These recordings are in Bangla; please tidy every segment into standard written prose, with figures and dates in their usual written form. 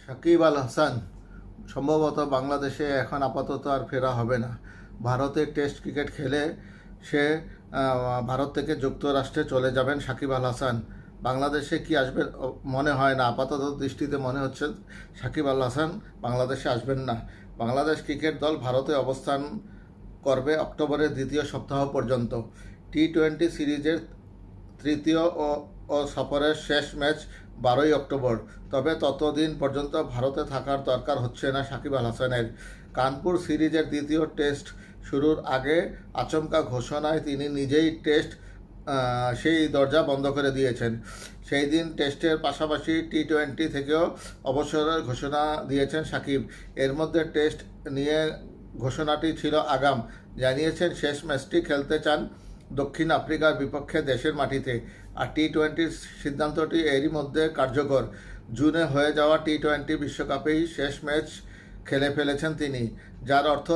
সাকিব আল হাসান সম্ভবত বাংলাদেশে এখন আপাতত আর ফেরা হবে না। ভারতে টেস্ট ক্রিকেট খেলে সে ভারত থেকে যুক্তরাষ্ট্রে চলে যাবেন সাকিব আল হাসান। বাংলাদেশে কি আসবে মনে হয় না, আপাতত দৃষ্টিতে মনে হচ্ছে সাকিব আল হাসান বাংলাদেশে আসবেন না। বাংলাদেশ ক্রিকেট দল ভারতে অবস্থান করবে অক্টোবরের দ্বিতীয় সপ্তাহ পর্যন্ত। টি-20 সিরিজের তৃতীয় ও সফরের শেষ ম্যাচ 12ই অক্টোবর। তবে ততদিন পর্যন্ত ভারতে থাকার দরকার হচ্ছে না সাকিব আল হাসানের। কানপুর সিরিজের দ্বিতীয় টেস্ট শুরুর আগে আচমকা ঘোষণায় তিনি নিজেই সেই দরজা বন্ধ করে দিয়েছেন। সেই দিন টেস্টের পাশাপাশি টি-20 থেকেও অবসরের ঘোষণা দিয়েছেন সাকিব। এর মধ্যে টেস্ট নিয়ে ঘোষণাটি ছিল আগাম। জানিয়েছেন শেষ ম্যাচটি খেলতে চান দক্ষিণ আফ্রিকার বিপক্ষে দেশের মাটিতে। আর টি-20 সিদ্ধান্তটি এরই মধ্যে কার্যকর। জুনে হয়ে যাওয়া টি-20 বিশ্বকাপেই শেষ ম্যাচ খেলে ফেলেছেন তিনি, যার অর্থ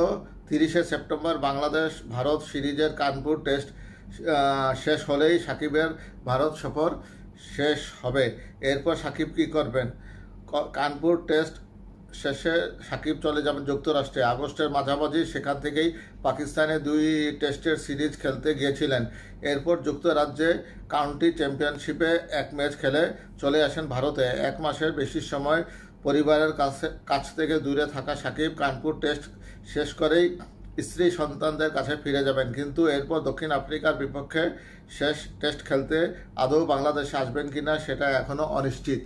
30শে সেপ্টেম্বর বাংলাদেশ ভারত সিরিজের কানপুর টেস্ট শেষ হলেই সাকিবের ভারত সফর শেষ হবে। এরপর সাকিব কী করবেন? কানপুর টেস্ট শেষে সাকিব চলে যাবেন যুক্তরাষ্ট্রে। আগস্টের মাঝামাঝি সেখান থেকেই পাকিস্তানে 2 টেস্টের সিরিজ খেলতে গিয়েছিলেন। এরপর যুক্তরাজ্যে কাউন্টি চ্যাম্পিয়নশিপে 1 ম্যাচ খেলে চলে আসেন ভারতে। 1 মাসের বেশি সময় পরিবারের কাছ থেকে দূরে থাকা সাকিব কানপুর টেস্ট শেষ করেই স্ত্রী সন্তানদের কাছে ফিরে যাবেন। কিন্তু এরপর দক্ষিণ আফ্রিকার বিপক্ষে শেষ টেস্ট খেলতে আদৌ বাংলাদেশে আসবেন কিনা সেটা এখনও অনিশ্চিত।